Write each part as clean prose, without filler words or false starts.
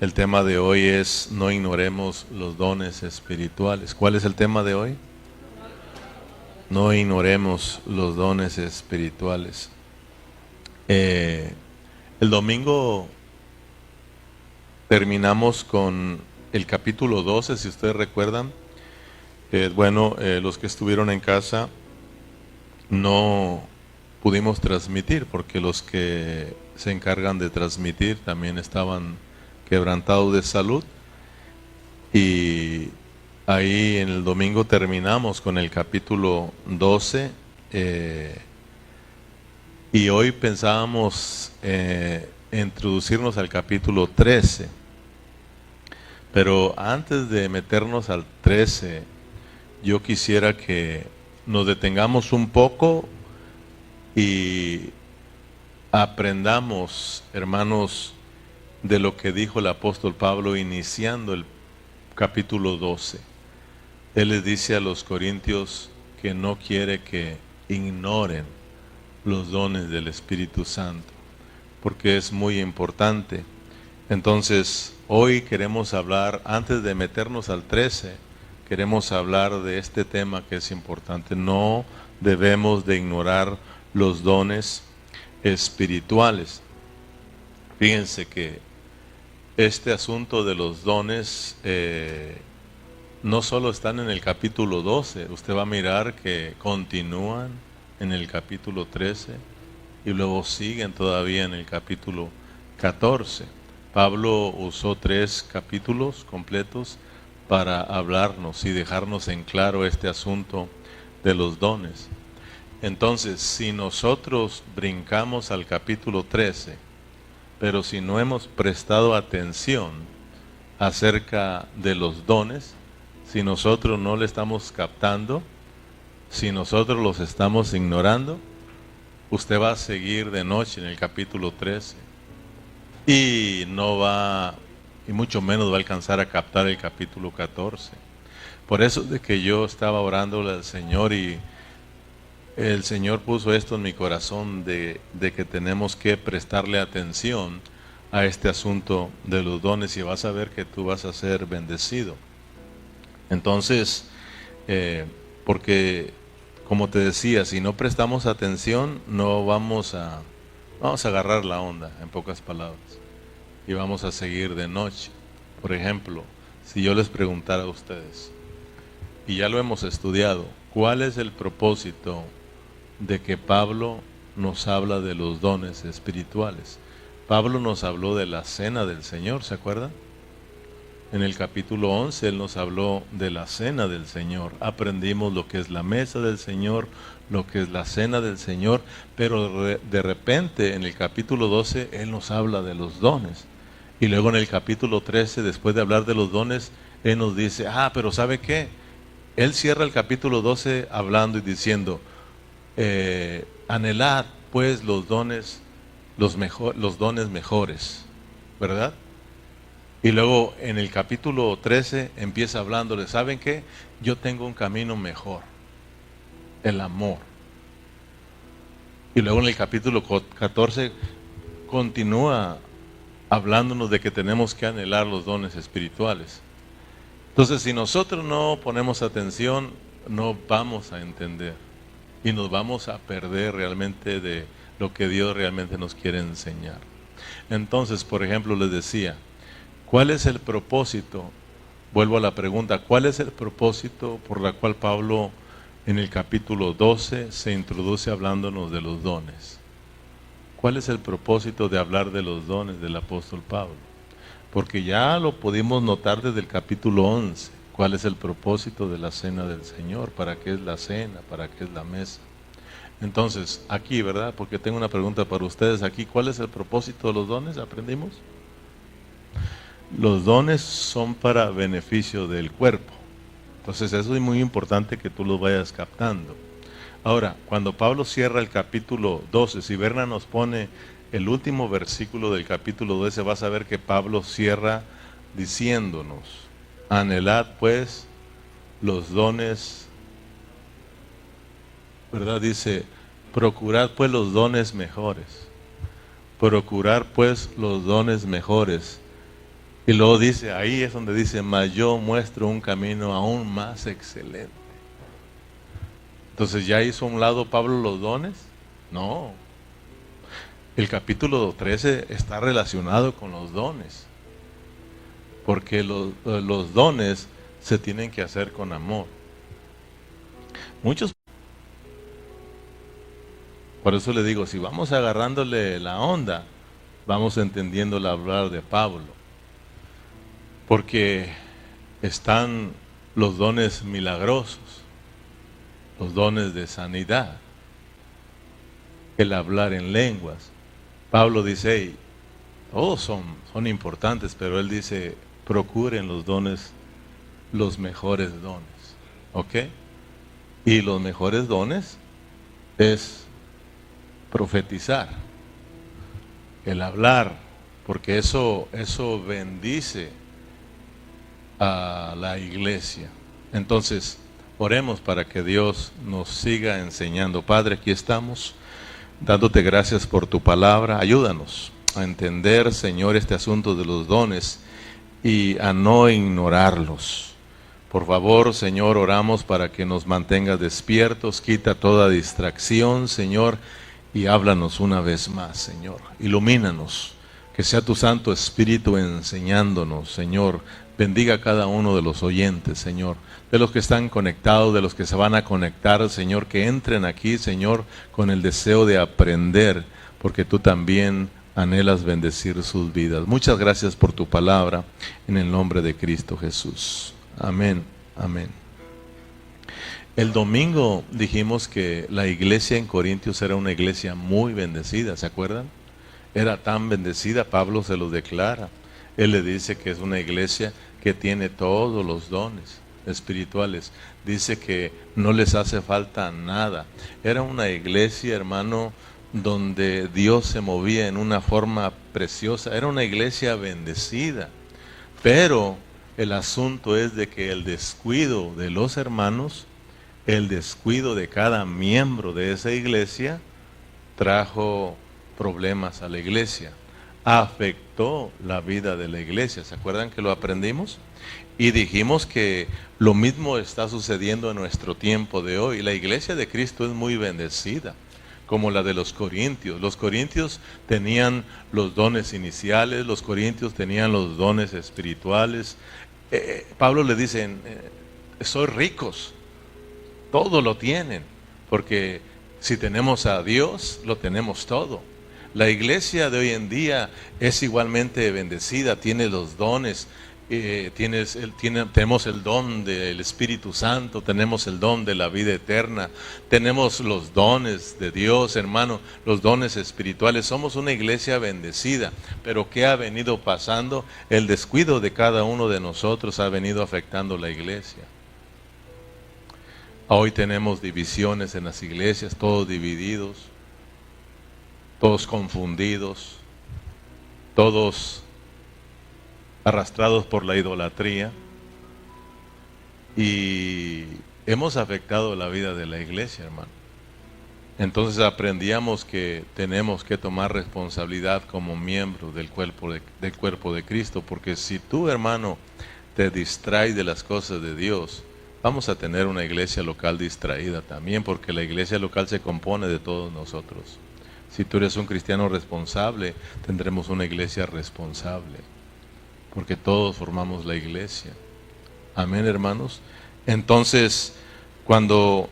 El tema de hoy es no ignoremos los dones espirituales. ¿Cuál es el tema de hoy? No ignoremos los dones espirituales. El domingo terminamos con el capítulo 12, si ustedes recuerdan. Los que estuvieron en casa no pudimos transmitir porque los que se encargan de transmitir también estaban quebrantados de salud, y ahí en el domingo terminamos con el capítulo 12, y hoy pensábamos introducirnos al capítulo 13, pero antes de meternos al 13 yo quisiera que nos detengamos un poco y aprendamos, hermanos, de lo que dijo el apóstol Pablo iniciando el capítulo 12. Él les dice a los corintios que no quiere que ignoren los dones del Espíritu Santo, porque es muy importante. Entonces, hoy queremos hablar, antes de meternos al 13, queremos hablar de este tema que es importante. No debemos de ignorar los dones espirituales. Fíjense que este asunto de los dones no solo están en el capítulo 12, usted va a mirar que continúan en el capítulo 13 y luego siguen todavía en el capítulo 14. Pablo usó 3 capítulos completos para hablarnos y dejarnos en claro este asunto de los dones. Entonces, si nosotros brincamos al capítulo 13, pero si no hemos prestado atención acerca de los dones, si nosotros no le estamos captando, si nosotros los estamos ignorando, usted va a seguir de noche en el capítulo 13 y no va, y mucho menos va a alcanzar a captar el capítulo 14. Por eso es de que yo estaba orándole al Señor y el Señor puso esto en mi corazón de que tenemos que prestarle atención a este asunto de los dones, y vas a ver que tú vas a ser bendecido. Entonces, porque como te decía, si no prestamos atención, no vamos a agarrar la onda, en pocas palabras, y vamos a seguir de noche. Por ejemplo, si yo les preguntara a ustedes, y ya lo hemos estudiado, ¿cuál es el propósito de que Pablo nos habla de los dones espirituales? Pablo nos habló de la cena del Señor, ¿se acuerdan? En el capítulo 11 él nos habló de la cena del Señor. Aprendimos lo que es la mesa del Señor, lo que es la cena del Señor, pero de repente en el capítulo 12 él nos habla de los dones. Y luego en el capítulo 13, después de hablar de los dones, él nos dice, pero ¿sabe qué? Él cierra el capítulo 12 hablando y diciendo, anhelad pues los dones, los dones mejores, ¿verdad? Y luego en el capítulo 13 empieza hablándole, ¿saben qué? Yo tengo un camino mejor, el amor. Y luego en el capítulo 14 continúa hablándonos de que tenemos que anhelar los dones espirituales. Entonces, si nosotros no ponemos atención, no vamos a entender y nos vamos a perder realmente de lo que Dios realmente nos quiere enseñar. Entonces, por ejemplo, les decía, ¿cuál es el propósito? Vuelvo a la pregunta, ¿cuál es el propósito por la cual Pablo en el capítulo 12 se introduce hablándonos de los dones? ¿Cuál es el propósito de hablar de los dones del apóstol Pablo? Porque ya lo pudimos notar desde el capítulo 11. ¿Cuál es el propósito de la cena del Señor? ¿Para qué es la cena? ¿Para qué es la mesa? Entonces, aquí, ¿verdad? Porque tengo una pregunta para ustedes aquí. ¿Cuál es el propósito de los dones? ¿Aprendimos? Los dones son para beneficio del cuerpo. Entonces eso es muy importante que tú lo vayas captando. Ahora, cuando Pablo cierra el capítulo 12, si Berna nos pone el último versículo del capítulo 12, vas a ver que Pablo cierra diciéndonos, anhelad pues los dones, ¿verdad? Dice, procurad pues los dones mejores. Procurar pues los dones mejores. Y luego dice, ahí es donde dice, mas yo muestro un camino aún más excelente. Entonces, ¿ya hizo a un lado Pablo los dones? No. El capítulo 13 está relacionado con los dones, porque los dones se tienen que hacer con amor. Muchos, por eso le digo, si vamos agarrándole la onda, vamos entendiendo el hablar de Pablo, porque están los dones milagrosos, los dones de sanidad, el hablar en lenguas. Pablo dice, hey, todos son importantes, pero él dice, procuren los dones, los mejores dones, ¿ok? Y los mejores dones es profetizar, el hablar, porque eso bendice a la iglesia. Entonces, oremos para que Dios nos siga enseñando. Padre, aquí estamos, dándote gracias por tu palabra. Ayúdanos a entender, Señor, este asunto de los dones y a no ignorarlos. Por favor, Señor, oramos para que nos mantengas despiertos, quita toda distracción, Señor, y háblanos una vez más, Señor. Ilumínanos, que sea tu Santo Espíritu enseñándonos, Señor. Bendiga a cada uno de los oyentes, Señor, de los que están conectados, de los que se van a conectar, Señor, que entren aquí, Señor, con el deseo de aprender, porque tú también anhelas bendecir sus vidas. Muchas gracias por tu palabra, en el nombre de Cristo Jesús. Amén, amén. El domingo dijimos que la iglesia en Corintios era una iglesia muy bendecida, ¿se acuerdan? Era tan bendecida, Pablo se lo declara. Él le dice que es una iglesia que tiene todos los dones espirituales. Dice que no les hace falta nada. Era una iglesia, hermano, donde Dios se movía en una forma preciosa. Era una iglesia bendecida. Pero el asunto es de que el descuido de los hermanos, el descuido de cada miembro de esa iglesia, trajo problemas a la iglesia, afectó la vida de la iglesia. ¿Se acuerdan que lo aprendimos? Y dijimos que lo mismo está sucediendo en nuestro tiempo de hoy. La iglesia de Cristo es muy bendecida, como la de los corintios. Los corintios tenían los dones iniciales, los corintios tenían los dones espirituales. Pablo le dice, soy ricos, todo lo tienen, porque si tenemos a Dios, lo tenemos todo. La iglesia de hoy en día es igualmente bendecida, tiene los dones, tenemos el don del Espíritu Santo, tenemos el don de la vida eterna, tenemos los dones de Dios, hermano, los dones espirituales. Somos una iglesia bendecida, pero ¿qué ha venido pasando? El descuido de cada uno de nosotros ha venido afectando la iglesia. Hoy tenemos divisiones en las iglesias, todos divididos, todos confundidos, todos arrastrados por la idolatría, y hemos afectado la vida de la iglesia, hermano. Entonces aprendíamos que tenemos que tomar responsabilidad como miembros del cuerpo de Cristo, porque si tú, hermano, te distraes de las cosas de Dios, vamos a tener una iglesia local distraída también, porque la iglesia local se compone de todos nosotros. Si tú eres un cristiano responsable, tendremos una iglesia responsable, porque todos formamos la iglesia. Amén, hermanos. Entonces, cuando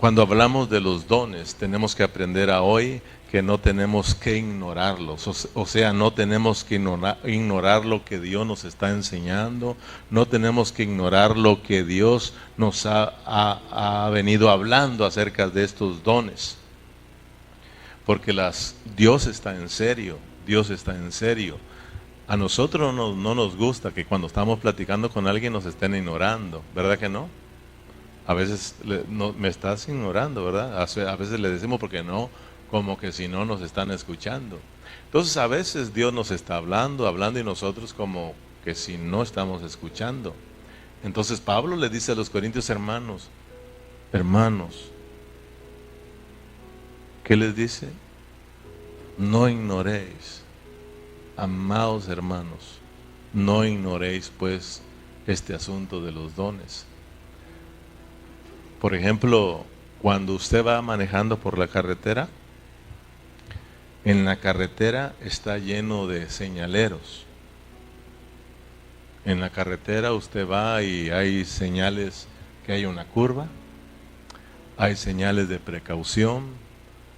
hablamos de los dones, tenemos que aprender a hoy que no tenemos que ignorarlos. O sea, no tenemos que ignorar lo que Dios nos está enseñando, no tenemos que ignorar lo que Dios nos ha venido hablando acerca de estos dones. Porque Dios está en serio, Dios está en serio. A nosotros no nos gusta que cuando estamos platicando con alguien nos estén ignorando, ¿verdad que no? A veces me estás ignorando, ¿verdad? A veces le decimos porque no, como que si no nos están escuchando. Entonces a veces Dios nos está hablando y nosotros como que si no estamos escuchando. Entonces Pablo le dice a los corintios, hermanos, ¿qué les dice? No ignoréis, amados hermanos, No ignoréis pues este asunto de los dones. Por ejemplo, cuando usted va manejando por la carretera, en la carretera está lleno de señaleros. En la carretera usted va y hay señales que hay una curva, hay señales de precaución,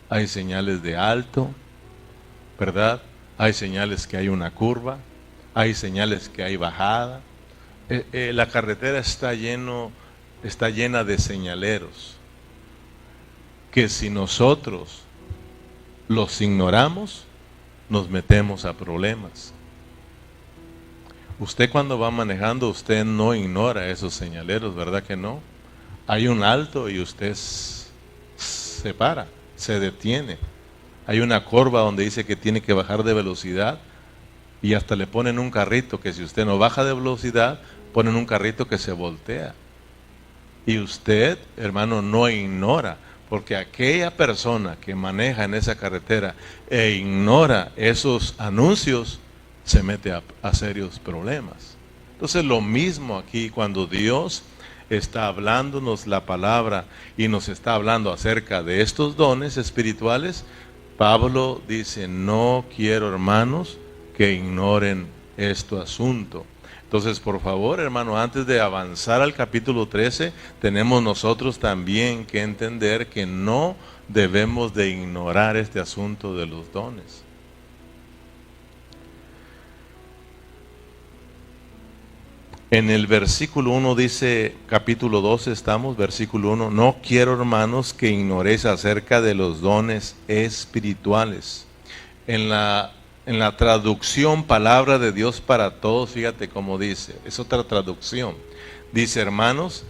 hay señales de alto, ¿verdad? Hay señales que hay una curva, hay señales que hay bajada. La carretera está llena de señaleros que si nosotros los ignoramos, nos metemos a problemas. Usted cuando va manejando, usted no ignora esos señaleros, ¿verdad que no? Hay un alto y usted se para, se detiene. Hay una curva donde dice que tiene que bajar de velocidad y hasta le ponen un carrito que si usted no baja de velocidad, ponen un carrito que se voltea. Y usted, hermano, no ignora, porque aquella persona que maneja en esa carretera e ignora esos anuncios, se mete a serios problemas. Entonces lo mismo aquí cuando Dios está hablándonos la palabra y nos está hablando acerca de estos dones espirituales, Pablo dice, no quiero, hermanos, que ignoren este asunto. Entonces, por favor, hermano, antes de avanzar al capítulo 13, tenemos nosotros también que entender que no debemos de ignorar este asunto de los dones. En el versículo 1 dice, capítulo 12 estamos, versículo 1, no quiero, hermanos, que ignoréis acerca de los dones espirituales. En la traducción Palabra de Dios para Todos, fíjate cómo dice, es otra traducción. Dice, hermanos,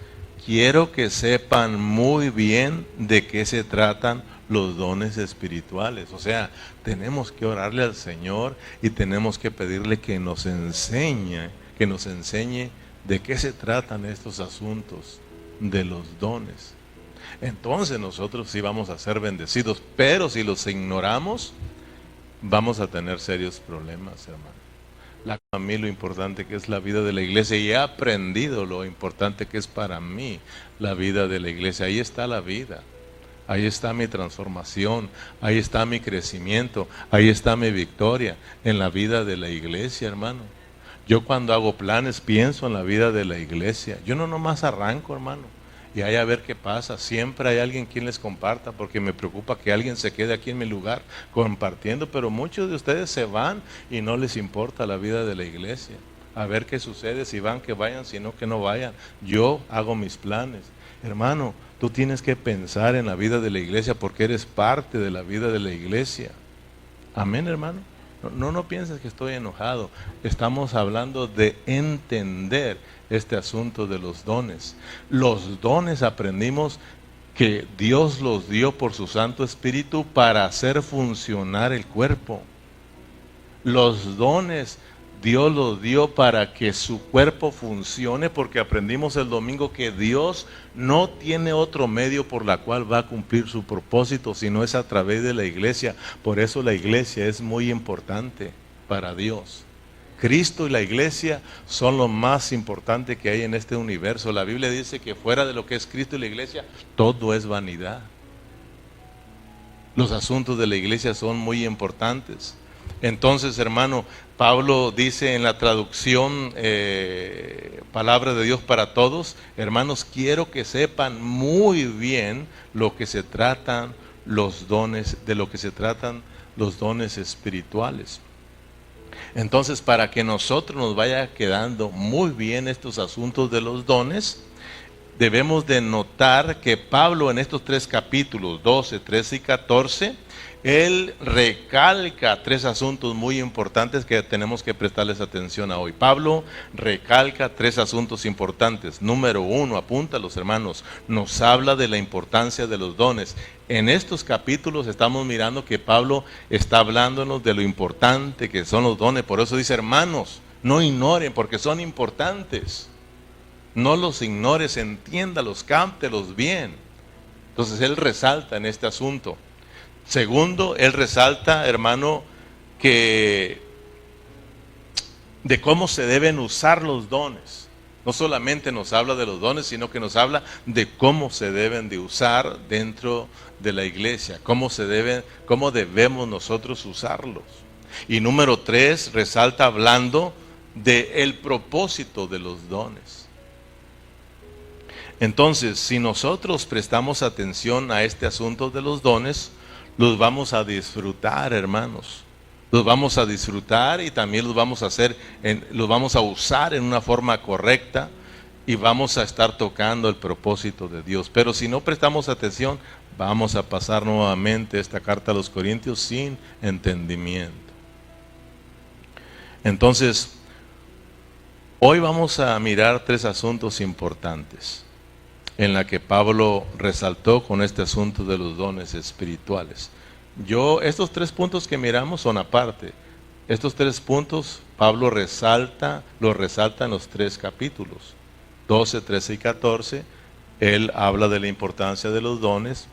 quiero que sepan muy bien de qué se tratan los dones espirituales. O sea, tenemos que orarle al Señor y tenemos que pedirle que nos enseñe de qué se tratan estos asuntos de los dones. Entonces nosotros sí vamos a ser bendecidos, pero si los ignoramos, vamos a tener serios problemas, hermano. A mí lo importante que es la vida de la iglesia, y he aprendido lo importante que es para mí la vida de la iglesia. Ahí está la vida, ahí está mi transformación, ahí está mi crecimiento, ahí está mi victoria en la vida de la iglesia, hermano. Yo cuando hago planes pienso en la vida de la iglesia. Yo no nomás arranco, hermano, y ahí a ver qué pasa. Siempre hay alguien quien les comparta, porque me preocupa que alguien se quede aquí en mi lugar compartiendo, pero muchos de ustedes se van y no les importa la vida de la iglesia. A ver qué sucede, si van que vayan, si no que no vayan. Yo hago mis planes. Hermano, tú tienes que pensar en la vida de la iglesia porque eres parte de la vida de la iglesia. Amén, hermano. No pienses que estoy enojado. Estamos hablando de entender este asunto de los dones. Los dones aprendimos que Dios los dio por su Santo Espíritu para hacer funcionar el cuerpo. Los dones Dios los dio para que su cuerpo funcione, porque aprendimos el domingo que Dios no tiene otro medio por la cual va a cumplir su propósito, sino es a través de la iglesia. Por eso la iglesia es muy importante para Dios. Cristo y la iglesia son lo más importante que hay en este universo. La Biblia dice que fuera de lo que es Cristo y la iglesia, todo es vanidad. Los asuntos de la iglesia son muy importantes. Entonces, hermano, Pablo dice en la traducción Palabra de Dios para Todos, hermanos, quiero que sepan muy bien lo que se tratan los dones, de lo que se tratan los dones espirituales. Entonces, para que nosotros nos vaya quedando muy bien estos asuntos de los dones, debemos de notar que Pablo en estos 3 capítulos, 12, 13 y 14, él recalca 3 asuntos muy importantes que tenemos que prestarles atención a hoy. Pablo recalca 3 asuntos importantes. Número 1, apúntalos, hermanos, nos habla de la importancia de los dones. En estos capítulos estamos mirando que Pablo está hablándonos de lo importante que son los dones. Por eso dice, hermanos, no ignoren porque son importantes. No los ignores, entiéndalos, cáptelos bien. Entonces él resalta en este asunto. Segundo, él resalta, hermano, que de cómo se deben usar los dones. No solamente nos habla de los dones, sino que nos habla de cómo se deben de usar dentro de la iglesia, cómo debemos nosotros usarlos. Y número 3, resalta hablando del propósito de los dones. Entonces, si nosotros prestamos atención a este asunto de los dones, los vamos a disfrutar, hermanos. Los vamos a disfrutar y también los vamos a usar en una forma correcta y vamos a estar tocando el propósito de Dios. Pero si no prestamos atención, vamos a pasar nuevamente esta carta a los Corintios sin entendimiento. Entonces, hoy vamos a mirar 3 asuntos importantes en la que Pablo resaltó con este asunto de los dones espirituales. Estos 3 puntos que miramos son aparte. Estos 3 puntos Pablo los resalta en los 3 capítulos, 12, 13 y 14. Él habla de la importancia de los dones,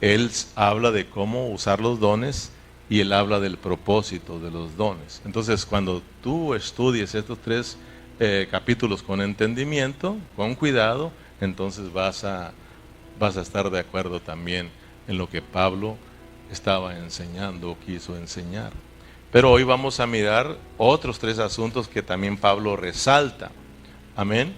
él habla de cómo usar los dones y él habla del propósito de los dones. Entonces, cuando tú estudies estos 3 capítulos con entendimiento, con cuidado, entonces vas a estar de acuerdo también en lo que Pablo estaba enseñando o quiso enseñar. Pero hoy vamos a mirar otros 3 asuntos que también Pablo resalta. Amén.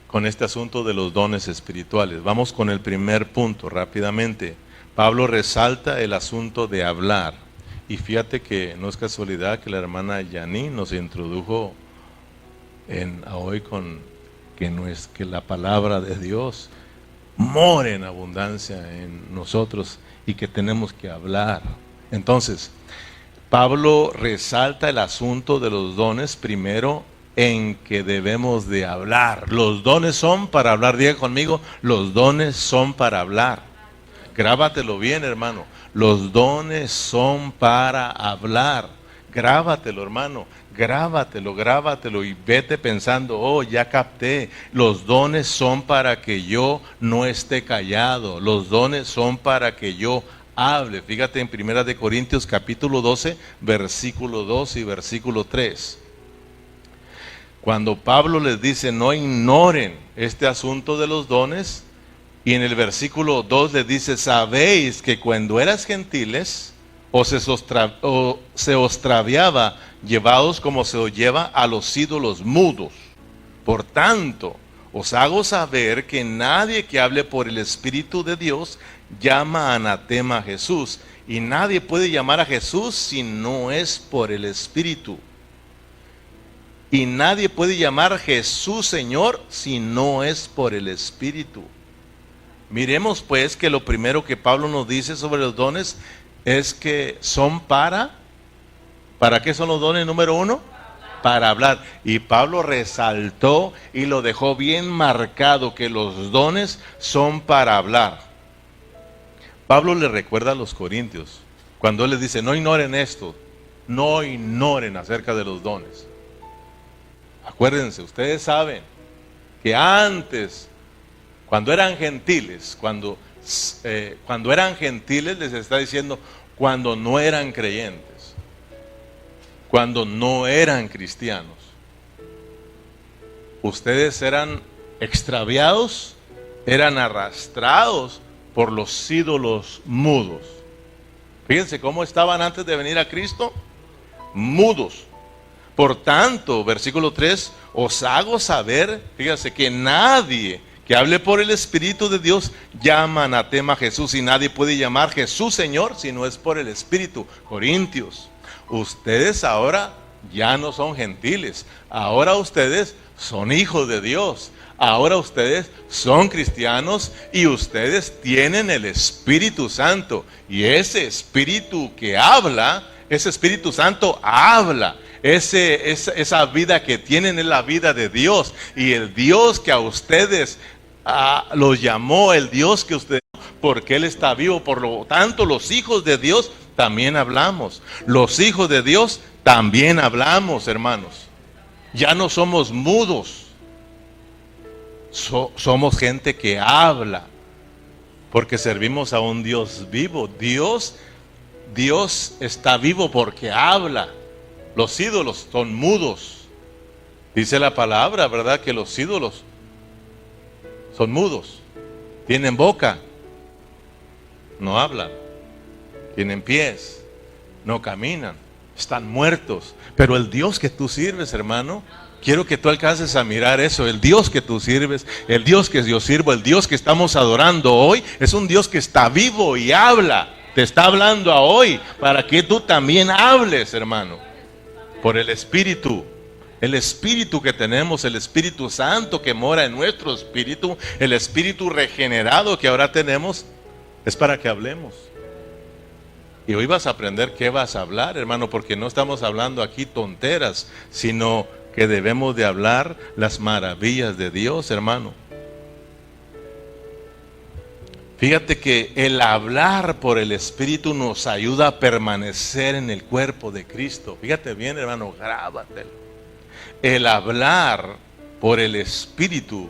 Con este asunto de los dones espirituales. Vamos con el primer punto rápidamente. Pablo resalta el asunto de hablar. Y fíjate que no es casualidad que la hermana Yani nos introdujo hoy con que la palabra de Dios more en abundancia en nosotros y que tenemos que hablar. Entonces, Pablo resalta el asunto de los dones primero en que debemos de hablar. Los dones son para hablar. Diga conmigo, los dones son para hablar. Grábatelo bien, hermano. Los dones son para hablar. Grábatelo, hermano. Grábatelo y vete pensando, oh, ya capté. Los dones son para que yo no esté callado. Los dones son para que yo hable. Fíjate en 1 Corintios capítulo 12, versículo 2 y versículo 3. Cuando Pablo les dice, no ignoren este asunto de los dones, y en el versículo 2 les dice, sabéis que cuando eras gentiles, se os traviaba, llevados como se os lleva a los ídolos mudos. Por tanto, os hago saber que nadie que hable por el Espíritu de Dios llama anatema a Jesús. Y nadie puede llamar a Jesús si no es por el Espíritu. Y nadie puede llamar a Jesús Señor si no es por el Espíritu. Miremos pues que lo primero que Pablo nos dice sobre los dones es que son ¿para qué son los dones? Número 1, para hablar. Y Pablo resaltó y lo dejó bien marcado que los dones son para hablar. Pablo le recuerda a los corintios, cuando él les dice, no ignoren esto, no ignoren acerca de los dones. Acuérdense, ustedes saben que antes, cuando eran gentiles, cuando eran gentiles les está diciendo, cuando no eran creyentes, cuando no eran cristianos, ustedes eran extraviados, eran arrastrados por los ídolos mudos. Fíjense cómo estaban antes de venir a Cristo, mudos. Por tanto, versículo 3, os hago saber, fíjense, que nadie que hable por el Espíritu de Dios llama anatema a Jesús, y nadie puede llamar Jesús Señor si no es por el Espíritu. Corintios, ustedes ahora ya no son gentiles, ahora ustedes son hijos de Dios, ahora ustedes son cristianos y ustedes tienen el Espíritu Santo, y ese Espíritu que habla, ese Espíritu Santo habla. Esa vida que tienen es la vida de Dios, y el Dios que a ustedes los llamó, el Dios que ustedes, porque Él está vivo. Por lo tanto, los hijos de Dios también hablamos. Los hijos de Dios también hablamos, hermanos. Ya no somos mudos, somos gente que habla, porque servimos a un Dios vivo. Dios está vivo porque habla. Los ídolos son mudos. Dice la palabra, ¿verdad? Que los ídolos son mudos. Tienen boca, no hablan. Tienen pies, no caminan. Están muertos. Pero el Dios que tú sirves, hermano, quiero que tú alcances a mirar eso. El Dios que tú sirves, el Dios que yo sirvo, el Dios que estamos adorando hoy, es un Dios que está vivo y habla. Te está hablando a hoy para que tú también hables, hermano. Por el Espíritu. El Espíritu que tenemos, el Espíritu Santo que mora en nuestro espíritu, el Espíritu regenerado que ahora tenemos, es para que hablemos. Y hoy vas a aprender qué vas a hablar, hermano, porque no estamos hablando aquí tonteras, sino que debemos de hablar las maravillas de Dios, hermano. Fíjate que el hablar por el Espíritu nos ayuda a permanecer en el cuerpo de Cristo. Fíjate bien, hermano, grábatelo. El hablar por el Espíritu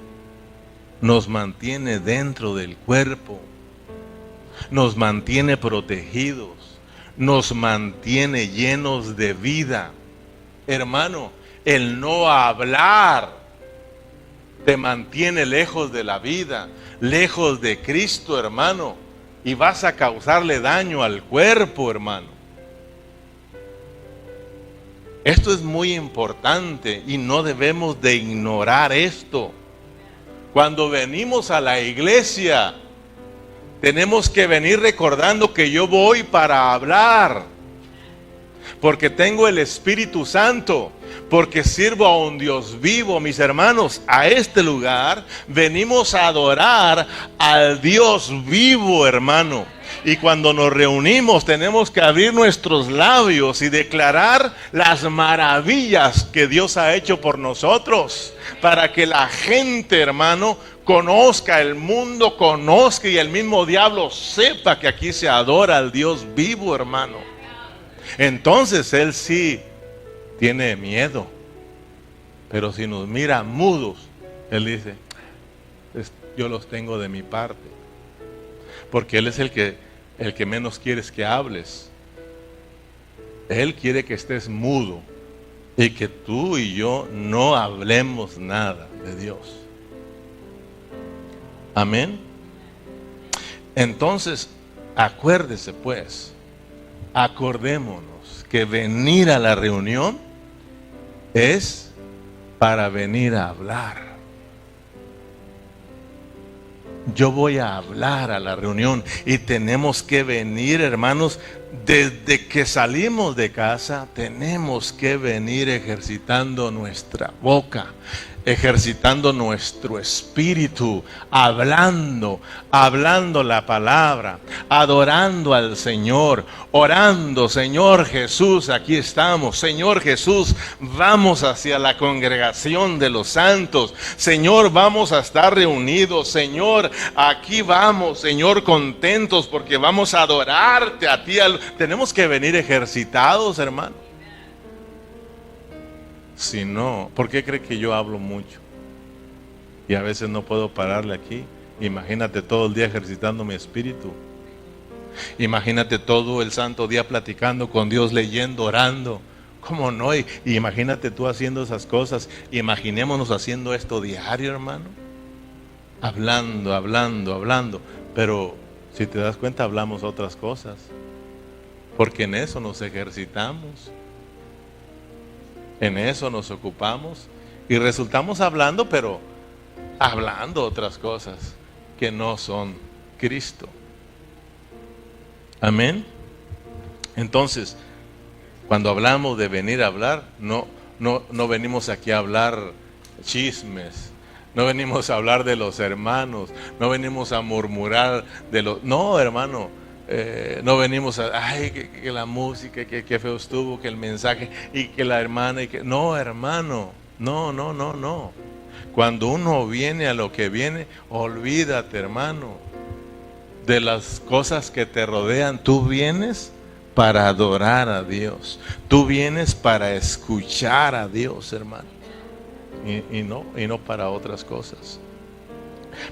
nos mantiene dentro del cuerpo, nos mantiene protegidos, nos mantiene llenos de vida. Hermano, el no hablar te mantiene lejos de la vida, lejos de Cristo, hermano, y vas a causarle daño al cuerpo, hermano. Esto es muy importante y no debemos de ignorar esto. Cuando venimos a la iglesia, tenemos que venir recordando que yo voy para hablar, porque tengo el Espíritu Santo, porque sirvo a un Dios vivo. Mis hermanos, a este lugar venimos a adorar al Dios vivo, hermano. Y cuando nos reunimos tenemos que abrir nuestros labios y declarar las maravillas que Dios ha hecho por nosotros, para que la gente, hermano, conozca, el mundo conozca y el mismo diablo sepa que aquí se adora al Dios vivo, hermano. Entonces él sí tiene miedo, pero si nos mira mudos, él dice, yo los tengo de mi parte, porque él es el que menos quieres que hables. Él quiere que estés mudo y que tú y yo no hablemos nada de Dios. Amén. Entonces, acuérdese pues, acordémonos que venir a la reunión es para venir a hablar. Yo voy a hablar a la reunión y tenemos que venir, hermanos, desde que salimos de casa, tenemos que venir ejercitando nuestra boca, ejercitando nuestro espíritu, hablando la palabra, adorando al Señor, orando, Señor Jesús, aquí estamos, Señor Jesús, vamos hacia la congregación de los santos, Señor, vamos a estar reunidos, Señor, aquí vamos, Señor, contentos porque vamos a adorarte a ti. Tenemos que venir ejercitados, hermano. Si no, ¿por qué cree que yo hablo mucho? Y a veces no puedo pararle aquí. Imagínate todo el día ejercitando mi espíritu. Imagínate todo el santo día platicando con Dios, leyendo, orando. ¿Cómo no? Y imagínate tú haciendo esas cosas. Imaginémonos haciendo esto diario, hermano. Hablando. Pero si te das cuenta, hablamos otras cosas. Porque en eso nos ejercitamos. En eso nos ocupamos y resultamos hablando, pero hablando otras cosas que no son Cristo. Amén. Entonces, cuando hablamos de venir a hablar, no venimos aquí a hablar chismes, no venimos a hablar de los hermanos, no venimos a murmurar de los... No, hermano. No venimos a, ay, que la música, que feo estuvo, que el mensaje, y que la hermana, y que... No, hermano, no. Cuando uno viene a lo que viene, olvídate, hermano, de las cosas que te rodean. Tú vienes para adorar a Dios. Tú vienes para escuchar a Dios, hermano. Y no para otras cosas.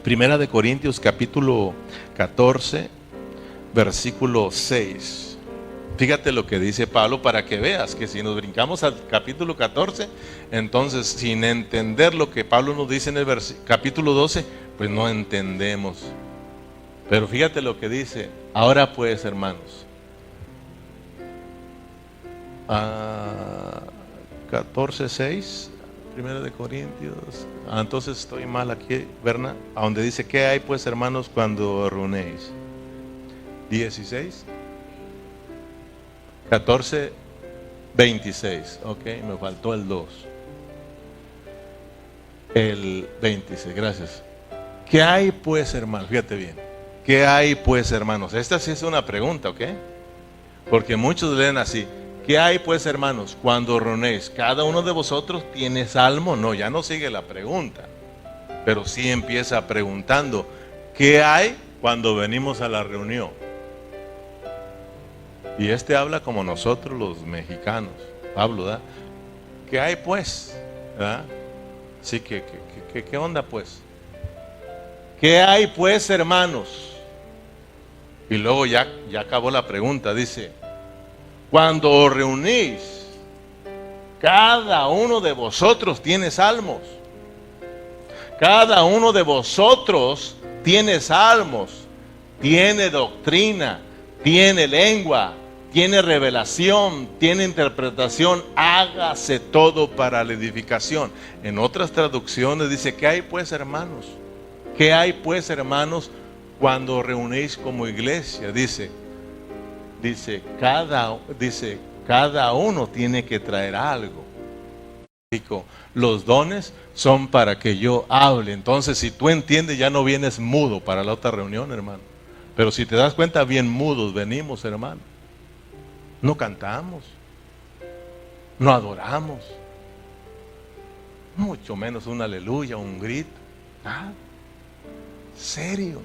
Primera de Corintios capítulo 14, versículo 6. Fíjate lo que dice Pablo para que veas que si nos brincamos al capítulo 14, entonces sin entender lo que Pablo nos dice en el capítulo 12, pues no entendemos. Pero fíjate lo que dice. Ahora pues, hermanos, 14:6, Primera de Corintios. Entonces estoy mal aquí, Berna, a donde dice, ¿qué hay pues, hermanos, cuando reunéis? 16, 14:26. Ok, me faltó el 2. El 26, gracias. ¿Qué hay pues, hermanos? Fíjate bien. ¿Qué hay pues, hermanos? Esta sí es una pregunta, ¿ok? Porque muchos leen así. ¿Qué hay pues, hermanos, cuando reunéis? ¿Cada uno de vosotros tiene salmo? No, ya no sigue la pregunta. Pero sí empieza preguntando, ¿qué hay cuando venimos a la reunión? Y habla como nosotros los mexicanos, Pablo, ¿verdad? ¿Qué hay pues? ¿Verdad? Sí, ¿qué onda pues? ¿Qué hay pues, hermanos? Y luego ya acabó la pregunta, dice, cuando os reunís, cada uno de vosotros tiene salmos. Cada uno de vosotros tiene salmos, tiene doctrina, tiene lengua, tiene revelación, tiene interpretación. Hágase todo para la edificación. En otras traducciones dice, ¿qué hay pues, hermanos? ¿Qué hay pues, hermanos, cuando reunís como iglesia? Dice, cada uno tiene que traer algo. Los dones son para que yo hable. Entonces, si tú entiendes, ya no vienes mudo para la otra reunión, hermano. Pero si te das cuenta, bien mudos venimos, hermano. No cantamos, no adoramos, mucho menos un aleluya, un grito. Nada. Serios.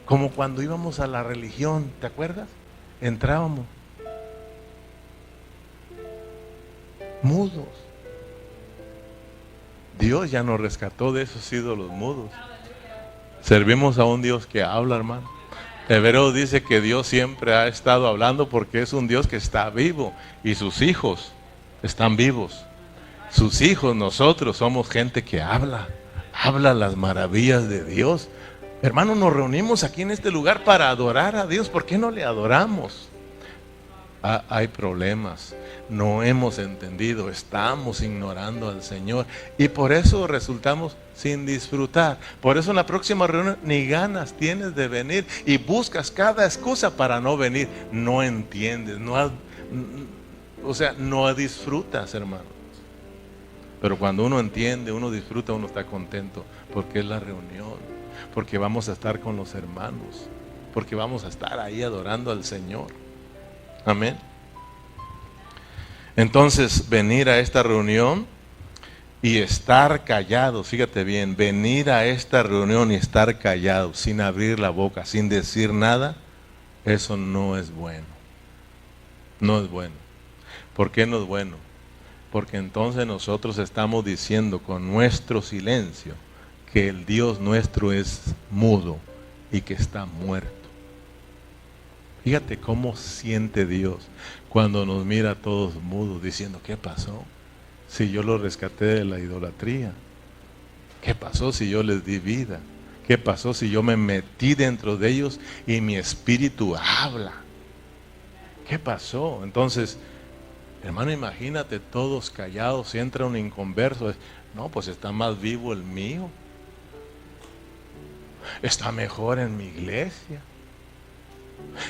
Como cuando íbamos a la religión, ¿te acuerdas? Entrábamos mudos. Dios ya nos rescató de esos ídolos mudos. Servimos a un Dios que habla, hermano. Hebreo dice que Dios siempre ha estado hablando porque es un Dios que está vivo y sus hijos están vivos. Sus hijos, nosotros somos gente que habla las maravillas de Dios. Hermano, nos reunimos aquí en este lugar para adorar a Dios. ¿Por qué no le adoramos? Hay problemas, no hemos entendido, estamos ignorando al Señor y por eso resultamos sin disfrutar. Por eso en la próxima reunión ni ganas tienes de venir y buscas cada excusa para no venir. No entiendes, no disfrutas, hermano. Pero cuando uno entiende, uno disfruta, uno está contento porque es la reunión, porque vamos a estar con los hermanos, porque vamos a estar ahí adorando al Señor. Amén. Entonces, venir a esta reunión y estar callados, fíjate bien, venir a esta reunión y estar callados, sin abrir la boca, sin decir nada, eso no es bueno. No es bueno. ¿Por qué no es bueno? Porque entonces nosotros estamos diciendo con nuestro silencio que el Dios nuestro es mudo y que está muerto. Fíjate cómo siente Dios cuando nos mira a todos mudos diciendo, ¿qué pasó? Si yo los rescaté de la idolatría. ¿Qué pasó si yo les di vida? ¿Qué pasó si yo me metí dentro de ellos y mi espíritu habla? ¿Qué pasó? Entonces, hermano, imagínate todos callados, si entra un inconverso, no, pues está más vivo el mío. Está mejor en mi iglesia.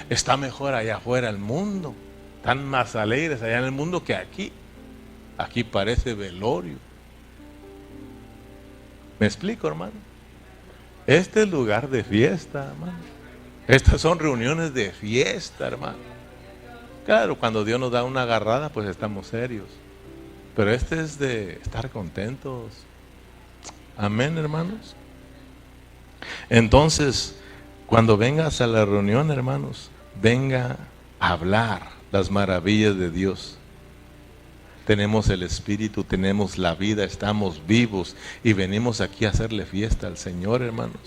Está mejor allá afuera el mundo. Están más alegres allá en el mundo que aquí. Aquí parece velorio. ¿Me explico, hermano? Este es lugar de fiesta, hermano. Estas son reuniones de fiesta, hermano. Claro, cuando Dios nos da una agarrada, pues estamos serios. Pero este es de estar contentos. Amén, hermanos. Entonces, cuando vengas a la reunión, hermanos, venga a hablar las maravillas de Dios. Tenemos el Espíritu, tenemos la vida, estamos vivos y venimos aquí a hacerle fiesta al Señor, hermanos.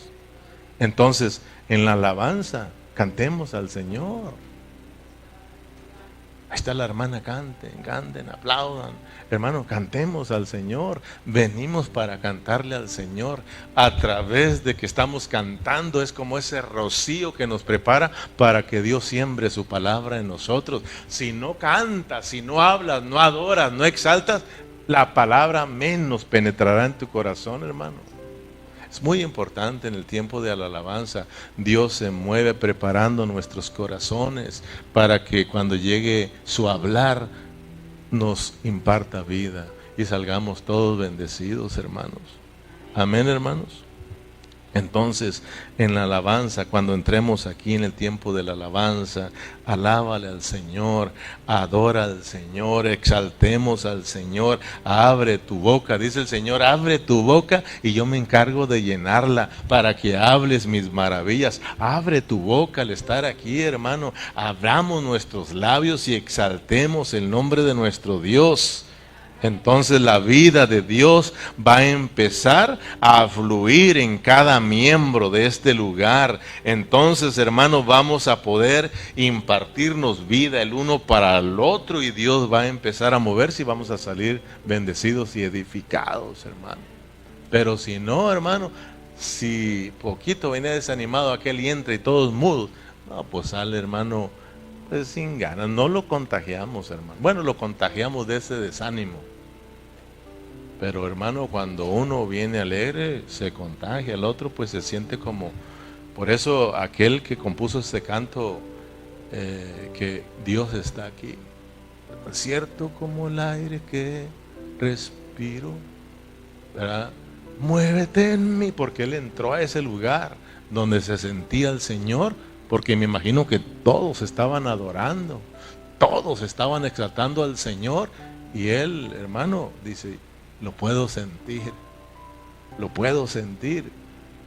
Entonces, en la alabanza, cantemos al Señor. Ahí está la hermana, canten, aplaudan. Hermano, cantemos al Señor. Venimos para cantarle al Señor. A través de que estamos cantando es como ese rocío que nos prepara para que Dios siembre su palabra en nosotros. Si no cantas, si no hablas, no adoras, no exaltas, la palabra menos penetrará en tu corazón, hermano. Es muy importante en el tiempo de la alabanza. Dios se mueve preparando nuestros corazones para que cuando llegue su hablar nos imparta vida y salgamos todos bendecidos, hermanos. Amén, hermanos. Entonces, en la alabanza, cuando entremos aquí en el tiempo de la alabanza, alábale al Señor, adora al Señor, exaltemos al Señor, abre tu boca, dice el Señor, abre tu boca y yo me encargo de llenarla para que hables mis maravillas. Abre tu boca al estar aquí, hermano, abramos nuestros labios y exaltemos el nombre de nuestro Dios. Entonces la vida de Dios va a empezar a fluir en cada miembro de este lugar. Entonces, hermanos, vamos a poder impartirnos vida el uno para el otro y Dios va a empezar a moverse y vamos a salir bendecidos y edificados, hermano. Pero si no, hermano, si poquito venía desanimado aquel y entra y todos mudos, no, pues sale, hermano, pues sin ganas. No lo contagiamos, hermano. Bueno, lo contagiamos de ese desánimo. Pero hermano, cuando uno viene alegre, se contagia, el otro pues se siente como... Por eso aquel que compuso este canto, que Dios está aquí, cierto como el aire que respiro, ¿verdad? Muévete en mí, porque él entró a ese lugar donde se sentía el Señor, porque me imagino que todos estaban adorando, todos estaban exaltando al Señor, y él, hermano, dice... Lo puedo sentir,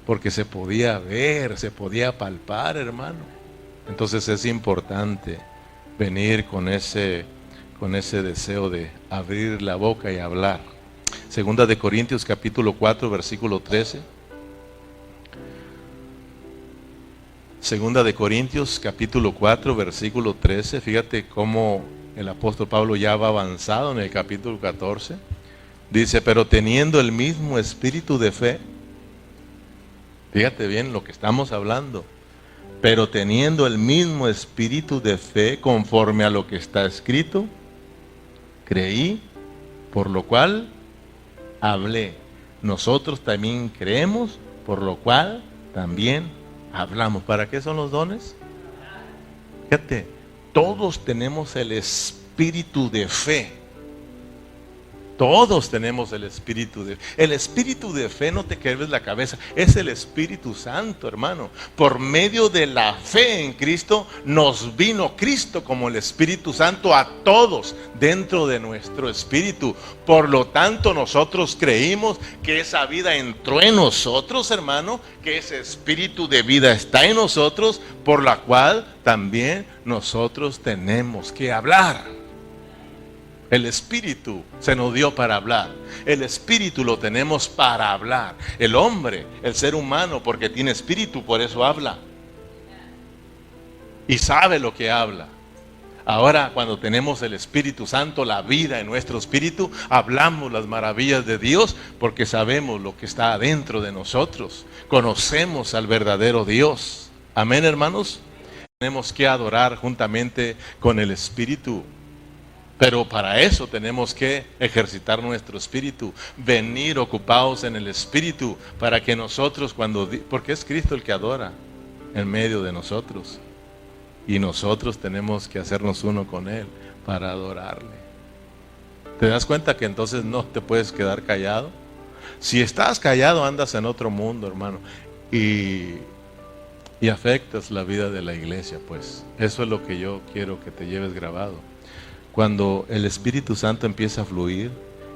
porque se podía ver, se podía palpar, hermano. Entonces es importante venir con ese deseo de abrir la boca y hablar. Segunda de Corintios capítulo 4, versículo 13. Segunda de Corintios capítulo 4, versículo 13. Fíjate cómo el apóstol Pablo ya va avanzado en el capítulo 14. Dice, pero teniendo el mismo espíritu de fe, fíjate bien lo que estamos hablando, pero teniendo el mismo espíritu de fe conforme a lo que está escrito, creí, por lo cual hablé. Nosotros también creemos, por lo cual también hablamos. ¿Para qué son los dones? Fíjate, todos tenemos el espíritu de fe. Todos tenemos el espíritu de fe. El espíritu de fe, no te quebres la cabeza, es el Espíritu Santo, hermano. Por medio de la fe en Cristo, nos vino Cristo como el Espíritu Santo a todos dentro de nuestro espíritu. Por lo tanto, nosotros creímos que esa vida entró en nosotros, hermano, que ese espíritu de vida está en nosotros, por la cual también nosotros tenemos que hablar. El Espíritu se nos dio para hablar. El Espíritu lo tenemos para hablar. El hombre, el ser humano, porque tiene espíritu, por eso habla. Y sabe lo que habla. Ahora, cuando tenemos el Espíritu Santo, la vida en nuestro espíritu, hablamos las maravillas de Dios porque sabemos lo que está adentro de nosotros. Conocemos al verdadero Dios. Amén, hermanos. Tenemos que adorar juntamente con el Espíritu. Pero para eso tenemos que ejercitar nuestro espíritu, venir ocupados en el espíritu, para que nosotros porque es Cristo el que adora en medio de nosotros. Y nosotros tenemos que hacernos uno con Él para adorarle. ¿Te das cuenta que entonces no te puedes quedar callado? Si estás callado andas en otro mundo, hermano, y afectas la vida de la iglesia, pues. Eso es lo que yo quiero que te lleves grabado. Cuando el Espíritu Santo empieza a fluir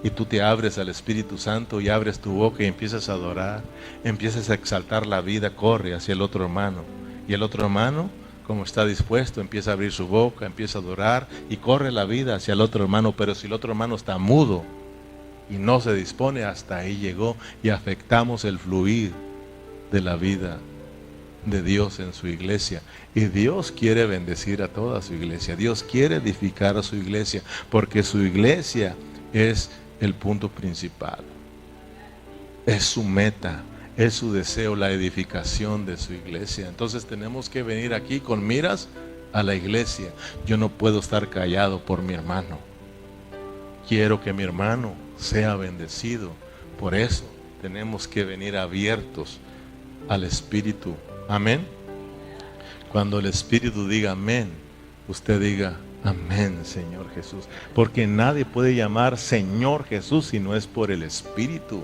y tú te abres al Espíritu Santo y abres tu boca y empiezas a adorar, empiezas a exaltar la vida, corre hacia el otro hermano. Y el otro hermano, como está dispuesto, empieza a abrir su boca, empieza a adorar y corre la vida hacia el otro hermano. Pero si el otro hermano está mudo y no se dispone, hasta ahí llegó y afectamos el fluir de la vida de Dios en su iglesia. Y Dios quiere bendecir a toda su iglesia. Dios quiere edificar a su iglesia, porque su iglesia es el punto principal. Es su meta, es su deseo, la edificación de su iglesia. Entonces tenemos que venir aquí con miras a la iglesia. Yo no puedo estar callado por mi hermano. Quiero que mi hermano sea bendecido. Por eso tenemos que venir abiertos al Espíritu. Amén. Cuando el Espíritu diga amén, usted diga amén, Señor Jesús. Porque nadie puede llamar Señor Jesús si no es por el Espíritu.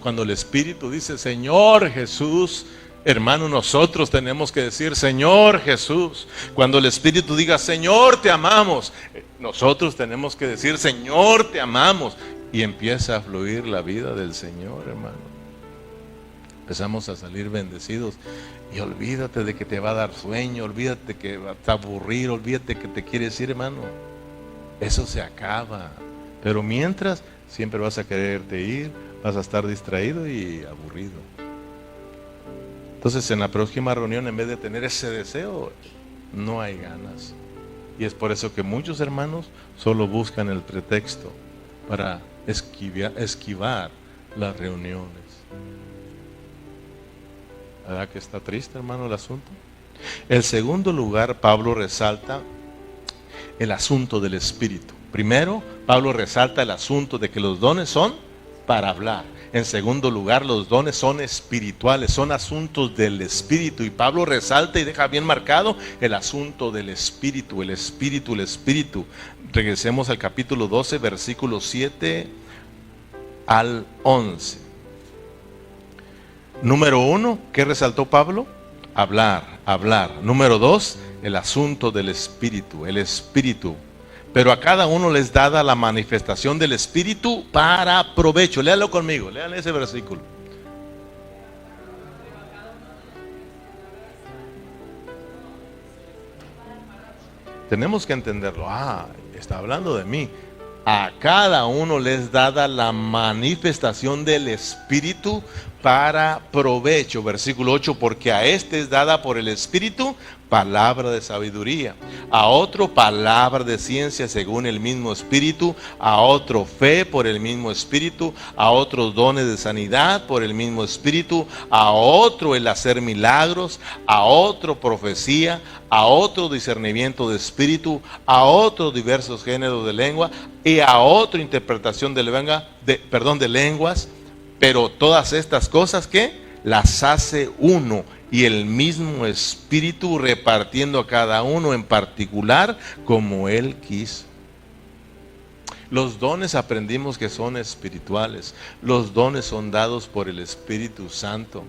Cuando el Espíritu dice Señor Jesús, hermano, nosotros tenemos que decir Señor Jesús. Cuando el Espíritu diga Señor te amamos, nosotros tenemos que decir Señor te amamos. Y empieza a fluir la vida del Señor, hermano. Empezamos a salir bendecidos. Y olvídate de que te va a dar sueño, olvídate de que vas a aburrir, olvídate que te quieres ir, hermano. Eso se acaba. Pero mientras, siempre vas a quererte ir, vas a estar distraído y aburrido. Entonces, en la próxima reunión, en vez de tener ese deseo, no hay ganas. Y es por eso que muchos hermanos solo buscan el pretexto para esquivar las reuniones. ¿Verdad que está triste, hermano, el asunto? En segundo lugar, Pablo resalta el asunto del Espíritu. Primero, Pablo resalta el asunto de que los dones son para hablar. En segundo lugar, los dones son espirituales, son asuntos del Espíritu. Y Pablo resalta y deja bien marcado el asunto del Espíritu, el Espíritu, el Espíritu. Regresemos al capítulo 12, versículos 7 al 11. Número 1, ¿qué resaltó Pablo? Hablar, hablar. Número 2, el asunto del Espíritu, el Espíritu. Pero a cada uno les dada la manifestación del Espíritu para provecho. Léalo conmigo, léale ese versículo. Tenemos que entenderlo. Está hablando de mí. A cada uno les dada la manifestación del Espíritu para provecho. Versículo 8, porque a este es dada por el Espíritu palabra de sabiduría, a otro palabra de ciencia según el mismo Espíritu, a otro fe por el mismo Espíritu, a otros dones de sanidad por el mismo Espíritu, a otro el hacer milagros, a otro profecía, a otro discernimiento de espíritu, a otros diversos géneros de lengua y a otro interpretación de lenguas. Pero todas estas cosas, ¿qué? Las hace uno y el mismo Espíritu, repartiendo a cada uno en particular como Él quiso. Los dones aprendimos que son espirituales. Los dones son dados por el Espíritu Santo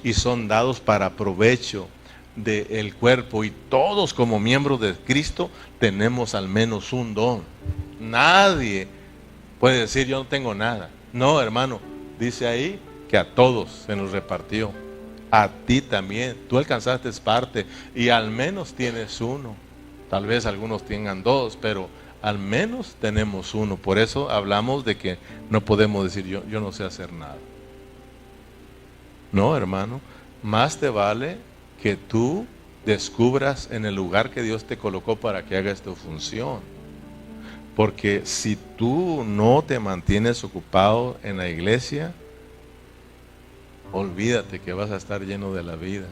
y son dados para provecho del cuerpo. Y todos como miembros de Cristo tenemos al menos un don. Nadie puede decir yo no tengo nada. No, hermano, dice ahí que a todos se nos repartió. A ti también. Tú alcanzaste parte y al menos tienes uno. Tal vez algunos tengan dos, pero al menos tenemos uno. Por eso hablamos de que no podemos decir yo no sé hacer nada. No, hermano, más te vale que tú descubras en el lugar que Dios te colocó para que hagas tu función. Porque si tú no te mantienes ocupado en la iglesia, olvídate que vas a estar lleno de la vida.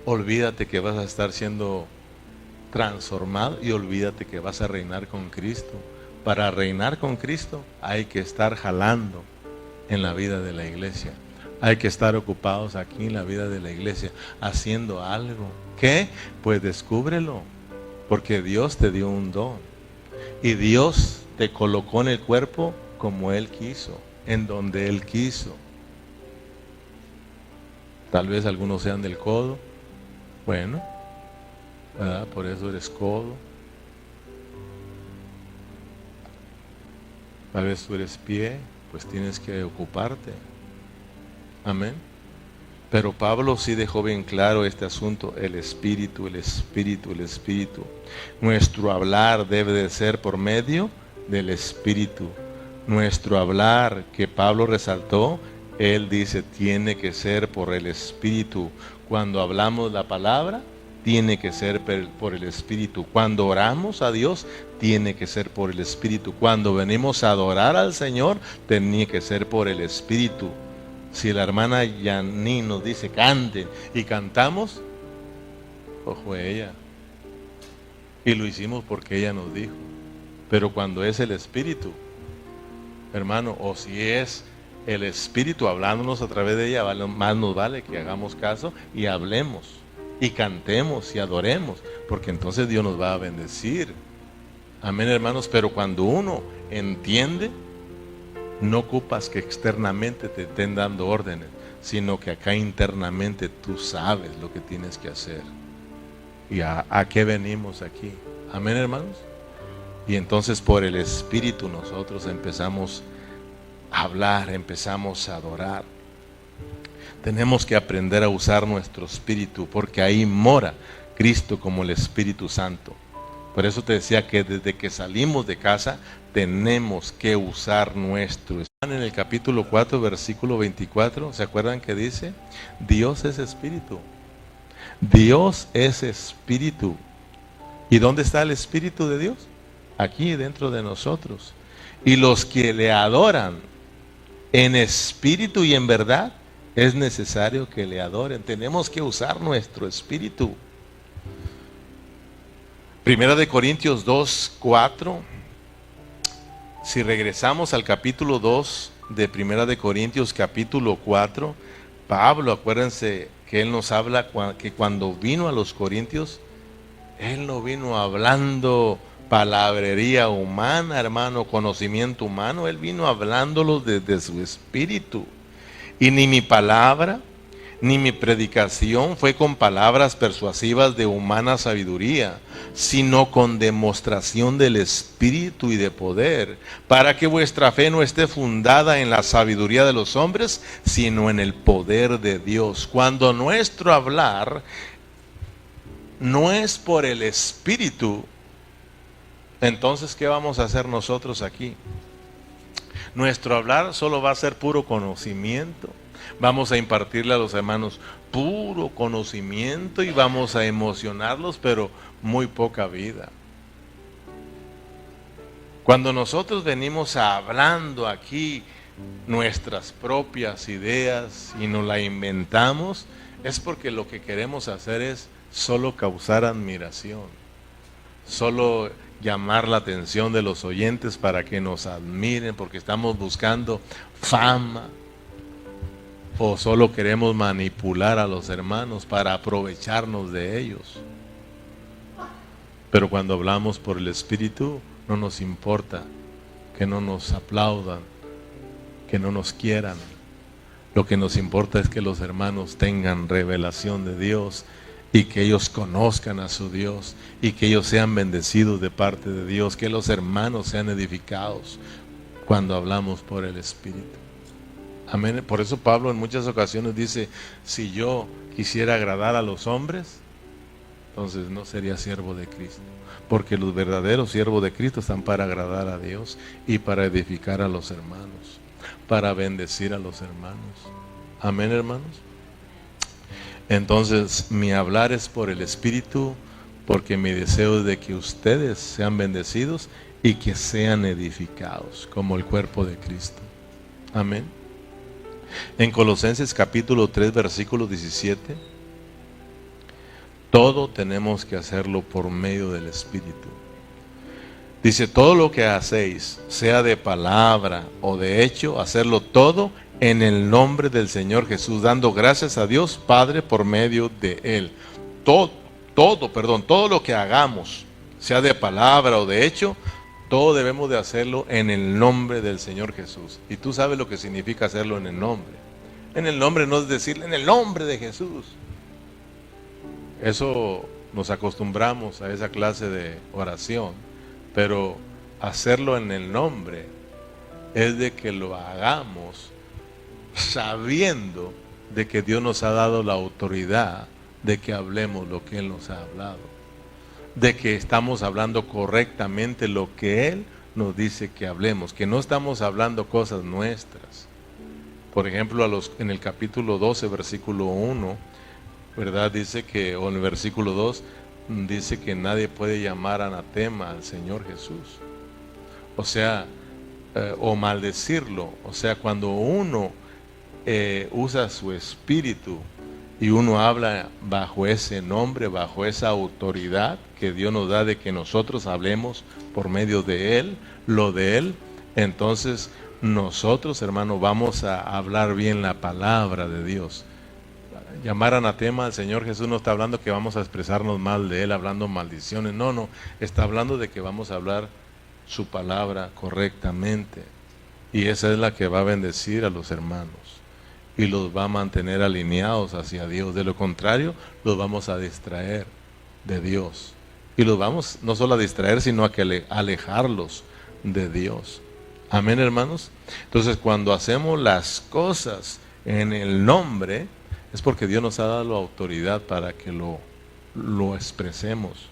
Olvídate que vas a estar siendo transformado y olvídate que vas a reinar con Cristo. Para reinar con Cristo hay que estar jalando en la vida de la iglesia. Hay que estar ocupados aquí en la vida de la iglesia, haciendo algo. ¿Qué? Pues descúbrelo, porque Dios te dio un don. Y Dios te colocó en el cuerpo como Él quiso, en donde Él quiso. Tal vez algunos sean del codo. Bueno, ¿verdad? Por eso eres codo. Tal vez tú eres pie, pues tienes que ocuparte. Amén. Pero Pablo sí dejó bien claro este asunto, el Espíritu, el Espíritu, el Espíritu. Nuestro hablar debe de ser por medio del Espíritu. Nuestro hablar, que Pablo resaltó, Él dice, tiene que ser por el Espíritu. Cuando hablamos la palabra, tiene que ser por el Espíritu. Cuando oramos a Dios, tiene que ser por el Espíritu. Cuando venimos a adorar al Señor, tiene que ser por el Espíritu. Si la hermana Yaní nos dice, canten, y cantamos, ojo ella. Y lo hicimos porque ella nos dijo. Pero cuando es el Espíritu, hermano, o si es el Espíritu hablándonos a través de ella, más nos vale que hagamos caso y hablemos, y cantemos y adoremos, porque entonces Dios nos va a bendecir. Amén, hermanos. Pero cuando uno entiende, no ocupas que externamente te estén dando órdenes, sino que acá internamente tú sabes lo que tienes que hacer. ¿Y a qué venimos aquí? Amén, hermanos. Y entonces por el Espíritu nosotros empezamos a hablar, empezamos a adorar. Tenemos que aprender a usar nuestro espíritu, porque ahí mora Cristo como el Espíritu Santo. Por eso te decía que desde que salimos de casa tenemos que usar nuestro espíritu. En el capítulo 4, versículo 24, ¿se acuerdan que dice? Dios es espíritu. Dios es espíritu. ¿Y dónde está el Espíritu de Dios? Aquí dentro de nosotros. Y los que le adoran en espíritu y en verdad, es necesario que le adoren. Tenemos que usar nuestro espíritu. Primera de Corintios 2, 4. Si regresamos al capítulo 2 de Primera de Corintios, capítulo 4, Pablo, acuérdense que él nos habla que cuando vino a los Corintios, él no vino hablando palabrería humana, hermano, conocimiento humano. Él vino hablándolos desde su espíritu. Y ni mi palabra, ni mi predicación fue con palabras persuasivas de humana sabiduría, sino con demostración del Espíritu y de poder, para que vuestra fe no esté fundada en la sabiduría de los hombres, sino en el poder de Dios. Cuando nuestro hablar no es por el Espíritu, entonces ¿qué vamos a hacer nosotros aquí? Nuestro hablar solo va a ser puro conocimiento. Vamos a impartirle a los hermanos puro conocimiento y vamos a emocionarlos, pero muy poca vida. Cuando nosotros venimos hablando aquí nuestras propias ideas y nos la inventamos, es porque lo que queremos hacer es solo causar admiración, solo llamar la atención de los oyentes para que nos admiren, porque estamos buscando fama, o solo queremos manipular a los hermanos para aprovecharnos de ellos. Pero cuando hablamos por el Espíritu, no nos importa que no nos aplaudan, que no nos quieran. Lo que nos importa es que los hermanos tengan revelación de Dios y que ellos conozcan a su Dios y que ellos sean bendecidos de parte de Dios, que los hermanos sean edificados cuando hablamos por el Espíritu. Amén. Por eso Pablo en muchas ocasiones dice, si yo quisiera agradar a los hombres, entonces no sería siervo de Cristo, porque los verdaderos siervos de Cristo están para agradar a Dios y para edificar a los hermanos, para bendecir a los hermanos. Amén, hermanos. Entonces mi hablar es por el Espíritu, porque mi deseo es de que ustedes sean bendecidos y que sean edificados como el cuerpo de Cristo. Amén. En Colosenses capítulo 3 versículo 17, todo tenemos que hacerlo por medio del Espíritu. Dice, todo lo que hacéis, sea de palabra o de hecho, hacerlo todo en el nombre del Señor Jesús, dando gracias a Dios Padre por medio de Él. Todo lo que hagamos, sea de palabra o de hecho, todo debemos de hacerlo en el nombre del Señor Jesús. Y tú sabes lo que significa hacerlo en el nombre. En el nombre no es decirle en el nombre de Jesús. Eso nos acostumbramos a esa clase de oración. Pero hacerlo en el nombre es de que lo hagamos sabiendo de que Dios nos ha dado la autoridad de que hablemos lo que Él nos ha hablado. De que estamos hablando correctamente lo que Él nos dice que hablemos, que no estamos hablando cosas nuestras. Por ejemplo, en el capítulo 12, versículo 1, ¿verdad? Dice que, o en el versículo 2, dice que nadie puede llamar anatema al Señor Jesús. O sea, o maldecirlo. O sea, cuando uno usa su espíritu y uno habla bajo ese nombre, bajo esa autoridad que Dios nos da de que nosotros hablemos por medio de Él, lo de Él, entonces nosotros, hermano, vamos a hablar bien la palabra de Dios. Llamar anatema al Señor Jesús no está hablando que vamos a expresarnos mal de Él, hablando maldiciones. No, está hablando de que vamos a hablar su palabra correctamente. Y esa es la que va a bendecir a los hermanos y los va a mantener alineados hacia Dios. De lo contrario, los vamos a distraer de Dios. Y los vamos no solo a distraer, sino a que alejarlos de Dios. Amén, hermanos. Entonces, cuando hacemos las cosas en el nombre, es porque Dios nos ha dado la autoridad para que lo expresemos,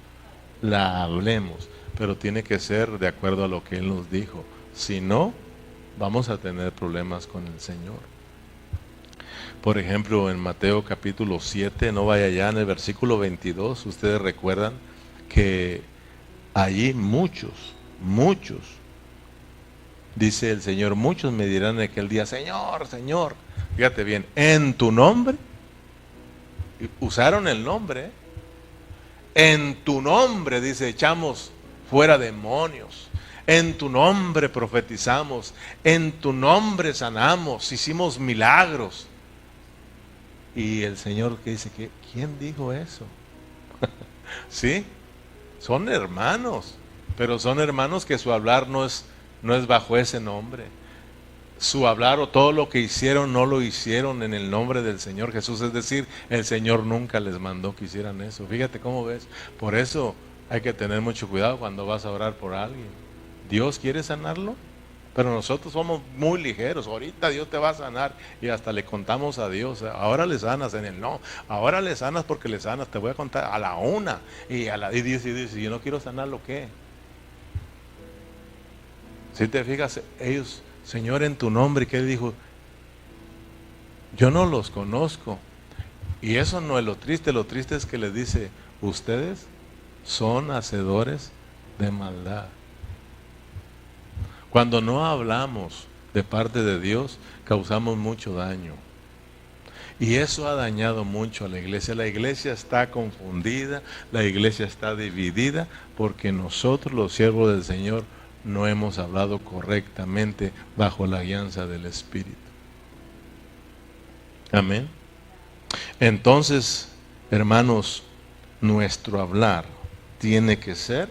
la hablemos, pero tiene que ser de acuerdo a lo que Él nos dijo. Si no, vamos a tener problemas con el Señor. Por ejemplo, en Mateo capítulo 7, no vaya allá, en el versículo 22, ustedes recuerdan que allí muchos, dice el Señor, muchos me dirán en aquel día, Señor, Señor, fíjate bien, en tu nombre, usaron el nombre, en tu nombre, dice, echamos fuera demonios, en tu nombre profetizamos, en tu nombre sanamos, hicimos milagros. Y el Señor que dice, ¿quién dijo eso? ¿Sí? Son hermanos, pero son hermanos que su hablar no es bajo ese nombre. Su hablar o todo lo que hicieron no lo hicieron en el nombre del Señor Jesús. Es decir, el Señor nunca les mandó que hicieran eso. Fíjate cómo ves. Por eso hay que tener mucho cuidado cuando vas a orar por alguien. ¿Dios quiere sanarlo? Pero nosotros somos muy ligeros. Ahorita Dios te va a sanar y hasta le contamos a Dios. Ahora le sanas en el no. Ahora le sanas porque le sanas. Te voy a contar a la 1 y dice, yo no quiero sanarlo, ¿qué? Si te fijas, ellos, Señor, en tu nombre, ¿qué dijo? Yo no los conozco. Y eso no es lo triste es que les dice, ustedes son hacedores de maldad. Cuando no hablamos de parte de Dios, causamos mucho daño. Y eso ha dañado mucho a la iglesia. La iglesia está confundida, la iglesia está dividida, porque nosotros, los siervos del Señor, no hemos hablado correctamente bajo la guianza del Espíritu. Amén. Entonces, hermanos, nuestro hablar tiene que ser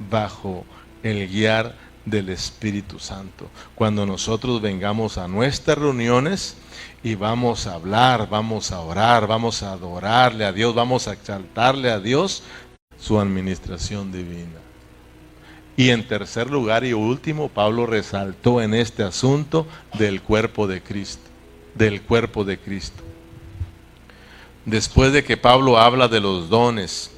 bajo el guiar del Espíritu Santo. Cuando nosotros vengamos a nuestras reuniones y vamos a hablar, vamos a orar, vamos a adorarle a Dios, vamos a exaltarle a Dios, su administración divina. Y en tercer lugar y último, Pablo resaltó en este asunto del cuerpo de Cristo, del cuerpo de Cristo. Después de que Pablo habla de los dones,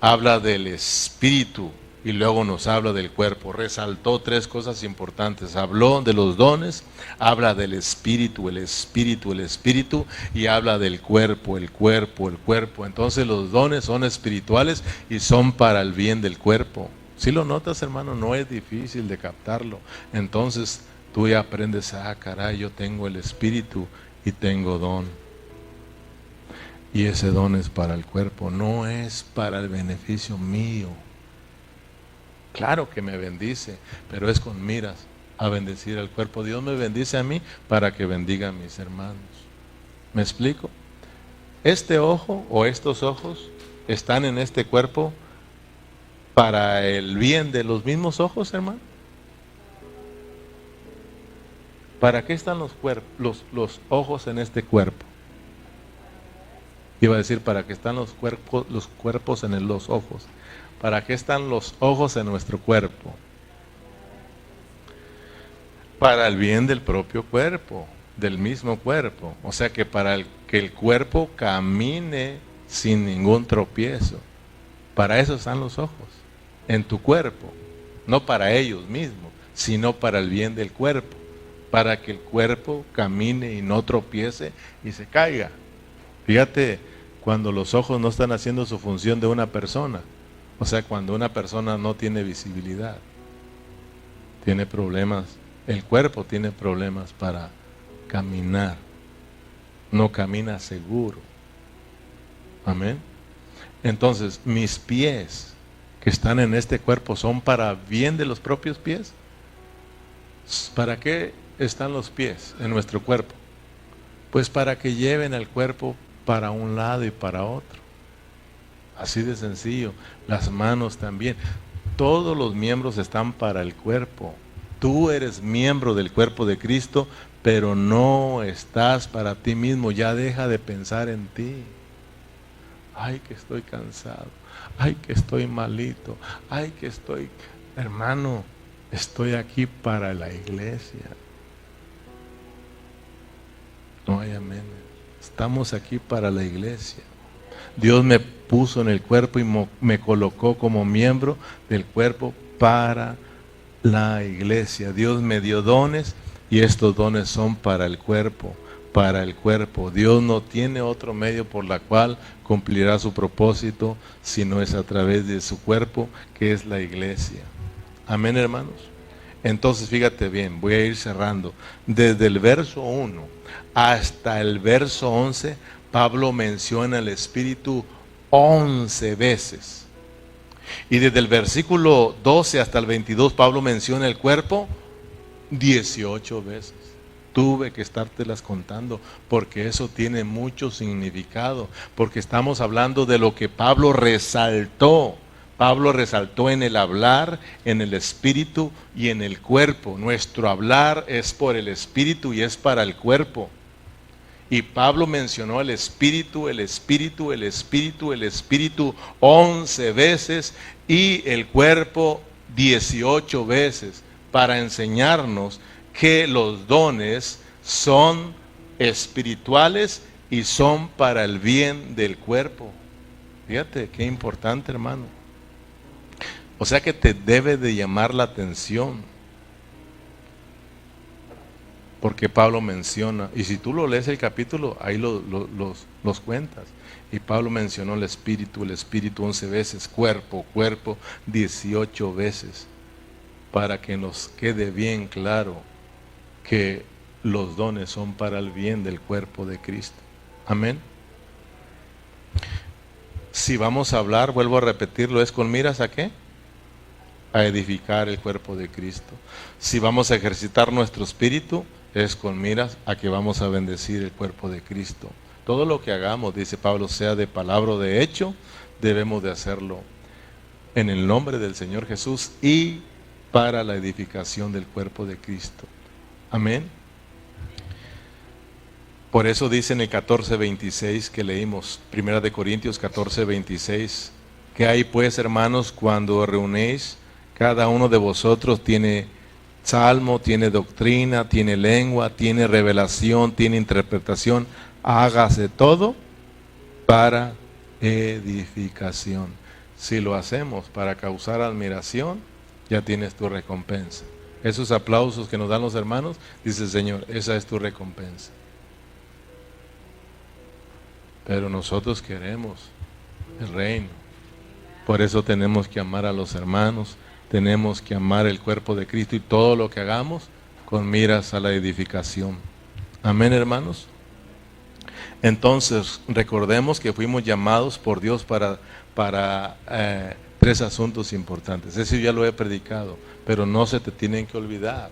habla del Espíritu, y luego nos habla del cuerpo. Resaltó 3 cosas importantes. Habló de los dones, habla del Espíritu, el Espíritu, el Espíritu, y habla del cuerpo, el cuerpo, el cuerpo. Entonces los dones son espirituales y son para el bien del cuerpo. Si lo notas, hermano, no es difícil de captarlo. Entonces tú ya aprendes, caray, yo tengo el Espíritu y tengo don. Y ese don es para el cuerpo, no es para el beneficio mío. Claro que me bendice, pero es con miras a bendecir al cuerpo. Dios me bendice a mí para que bendiga a mis hermanos. ¿Me explico? Este ojo o estos ojos están en este cuerpo para el bien de los mismos ojos, hermano. ¿Para qué están los ojos en este cuerpo? Iba a decir, ¿para qué están los cuerpos en los ojos? ¿Para qué están los ojos en nuestro cuerpo? Para el bien del propio cuerpo, del mismo cuerpo. O sea que para que el cuerpo camine sin ningún tropiezo. Para eso están los ojos, en tu cuerpo. No para ellos mismos, sino para el bien del cuerpo. para que el cuerpo camine y no tropiece y se caiga. Fíjate, cuando los ojos no están haciendo su función de una persona, o sea, cuando una persona no tiene visibilidad, tiene problemas, el cuerpo tiene problemas para caminar, no camina seguro. Amén. Entonces, mis pies que están en este cuerpo son para bien de los propios pies. ¿Para qué están los pies en nuestro cuerpo? Pues para que lleven al cuerpo para un lado y para otro. Así de sencillo. Las manos también. Todos los miembros están para el cuerpo. Tú eres miembro del cuerpo de Cristo, pero no estás para ti mismo. Ya deja de pensar en ti. Ay, que estoy cansado. Ay, que estoy malito. Ay, que estoy... Hermano, estoy aquí para la iglesia. No hay amén. Estamos aquí para la iglesia. Dios me puso en el cuerpo y me colocó como miembro del cuerpo para la iglesia. Dios me dio dones y estos dones son para el cuerpo. Para el cuerpo. Dios no tiene otro medio por la cual cumplirá su propósito, sino es a través de su cuerpo, que es la iglesia. Amén, hermanos. Entonces, fíjate bien, voy a ir cerrando. Desde el verso 1 hasta el verso 11, Pablo menciona el Espíritu 11 veces. Y desde el versículo 12 hasta el 22, Pablo menciona el cuerpo 18 veces. Tuve que estártelas contando porque eso tiene mucho significado, porque estamos hablando de lo que Pablo resaltó. Pablo resaltó en el hablar, en el espíritu y en el cuerpo. Nuestro hablar es por el espíritu y es para el cuerpo. Y Pablo mencionó el espíritu, el espíritu, el espíritu, el espíritu 11 veces y el cuerpo 18 veces para enseñarnos que los dones son espirituales y son para el bien del cuerpo. Fíjate qué importante, hermano. O sea que te debe de llamar la atención, porque Pablo menciona, y si tú lo lees el capítulo, ahí los cuentas. Y Pablo mencionó el espíritu 11 veces, cuerpo 18 veces, para que nos quede bien claro que los dones son para el bien del cuerpo de Cristo. Amén. Si vamos a hablar, vuelvo a repetirlo, ¿es con miras a qué? A edificar el cuerpo de Cristo. Si vamos a ejercitar nuestro espíritu, es con miras a que vamos a bendecir el cuerpo de Cristo. Todo lo que hagamos, dice Pablo, sea de palabra o de hecho, debemos de hacerlo en el nombre del Señor Jesús y para la edificación del cuerpo de Cristo. Amén. Por eso dice en el 14:26 que leímos, 1 Corintios 14:26, que hay pues, hermanos, cuando reunéis, cada uno de vosotros tiene salmo, tiene doctrina, tiene lengua, tiene revelación, tiene interpretación, hágase todo para edificación. Si lo hacemos para causar admiración, ya tienes tu recompensa. Esos aplausos que nos dan los hermanos, dice el Señor, esa es tu recompensa. Pero nosotros queremos el reino. Por eso tenemos que amar a los hermanos, tenemos que amar el cuerpo de Cristo y todo lo que hagamos con miras a la edificación. Amén, hermanos. Entonces, recordemos que fuimos llamados por Dios para 3 asuntos importantes. Eso ya lo he predicado, pero no se te tienen que olvidar.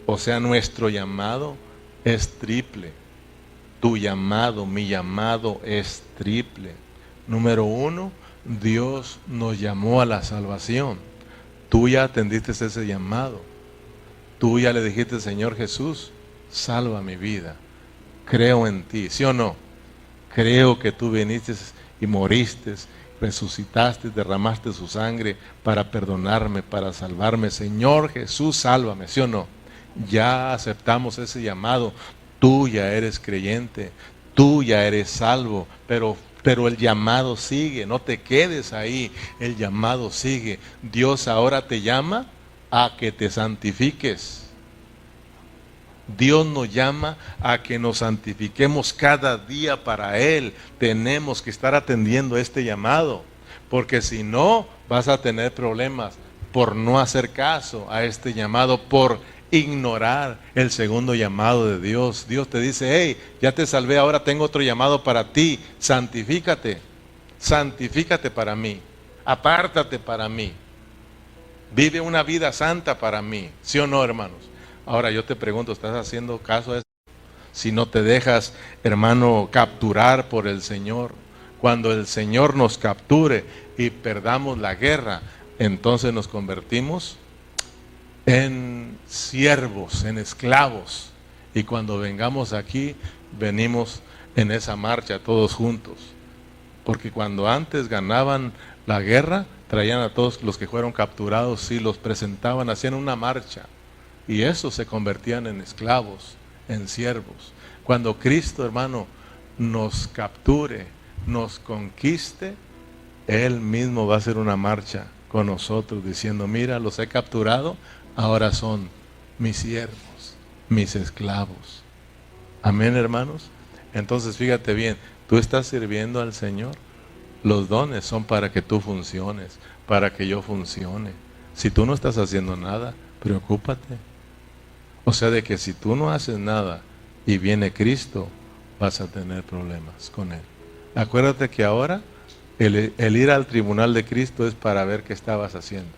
O sea, nuestro llamado es triple. Tu llamado, mi llamado es triple. Número 1, Dios nos llamó a la salvación. Tú ya atendiste ese llamado. Tú ya le dijiste, Señor Jesús, salva mi vida. Creo en ti, ¿sí o no? Creo que tú viniste y moriste, resucitaste, derramaste su sangre para perdonarme, para salvarme. Señor Jesús, sálvame, ¿sí o no? Ya aceptamos ese llamado. Tú ya eres creyente, tú ya eres salvo, pero el llamado sigue, no te quedes ahí, el llamado sigue. Dios ahora te llama a que te santifiques. Dios nos llama a que nos santifiquemos cada día para Él. Tenemos que estar atendiendo este llamado, porque si no, vas a tener problemas por no hacer caso a este llamado, por ignorar el segundo llamado de Dios. Dios te dice: hey, ya te salvé, ahora tengo otro llamado para ti. Santifícate, santifícate para mí, apártate para mí, vive una vida santa para mí. ¿Sí o no, hermanos? Ahora yo te pregunto, ¿estás haciendo caso a esto? Si no te dejas, hermano, capturar por el Señor. Cuando el Señor nos capture y perdamos la guerra, entonces nos convertimos en siervos, en esclavos. Y cuando vengamos aquí, venimos en esa marcha todos juntos. Porque cuando antes ganaban la guerra, traían a todos los que fueron capturados y los presentaban, hacían una marcha. Y esos se convertían en esclavos, en siervos. Cuando Cristo, hermano, nos capture, nos conquiste, Él mismo va a hacer una marcha con nosotros diciendo: mira, los he capturado, ahora son mis siervos, mis esclavos. Amén, hermanos. Entonces fíjate bien, tú estás sirviendo al Señor. Los dones son para que tú funciones, para que yo funcione. Si tú no estás haciendo nada, preocúpate. O sea, de que si tú no haces nada y viene Cristo, vas a tener problemas con Él. Acuérdate que ahora el ir al tribunal de Cristo es para ver qué estabas haciendo.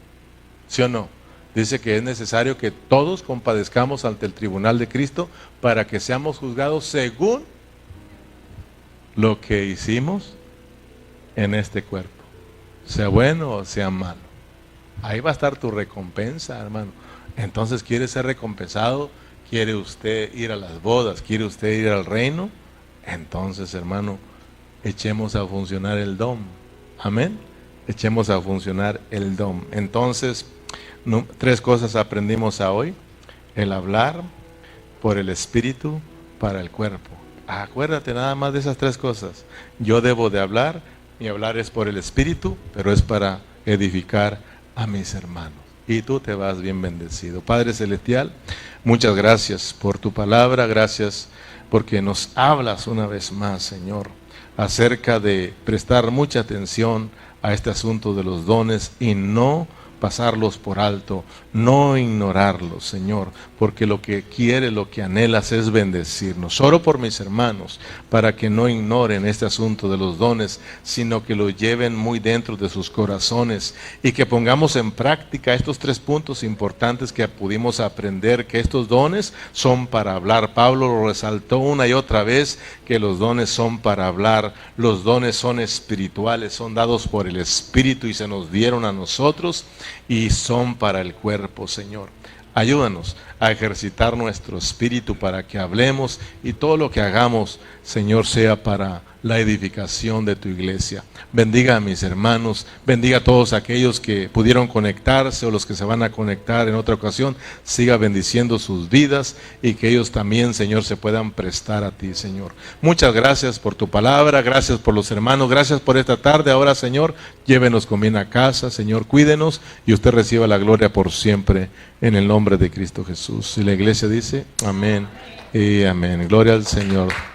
¿Sí o no? Dice que es necesario que todos compadezcamos ante el tribunal de Cristo para que seamos juzgados según lo que hicimos en este cuerpo, sea bueno o sea malo. Ahí va a estar tu recompensa, hermano. Entonces, ¿quiere ser recompensado? ¿Quiere usted ir a las bodas? ¿Quiere usted ir al reino? Entonces, hermano, echemos a funcionar el don. Amén. Echemos a funcionar el don. Entonces, tres cosas aprendimos hoy: el hablar por el espíritu para el cuerpo. Acuérdate nada más de esas tres cosas. Yo debo de hablar, mi hablar es por el espíritu, pero es para edificar a mis hermanos. Y tú te vas bien bendecido. Padre Celestial, muchas gracias por tu palabra, gracias porque nos hablas una vez más, Señor, acerca de prestar mucha atención a este asunto de los dones y no pasarlos por alto, no ignorarlos, Señor, porque lo que quiere, lo que anhelas es bendecirnos. Oro por mis hermanos para que no ignoren este asunto de los dones, sino que lo lleven muy dentro de sus corazones y que pongamos en práctica estos tres puntos importantes que pudimos aprender, que estos dones son para hablar. Pablo lo resaltó una y otra vez, que los dones son para hablar, los dones son espirituales, son dados por el Espíritu y se nos dieron a nosotros, y son para el cuerpo, Señor. Ayúdanos a ejercitar nuestro espíritu para que hablemos y todo lo que hagamos, Señor, sea para la edificación de tu iglesia. Bendiga a mis hermanos, bendiga a todos aquellos que pudieron conectarse o los que se van a conectar en otra ocasión. Siga bendiciendo sus vidas y que ellos también, Señor, se puedan prestar a ti, Señor. Muchas gracias por tu palabra, gracias por los hermanos, gracias por esta tarde. Ahora, Señor, llévenos con bien a casa, Señor, cuídenos y usted reciba la gloria por siempre en el nombre de Cristo Jesús. Y la iglesia dice amén y amén. Gloria al Señor.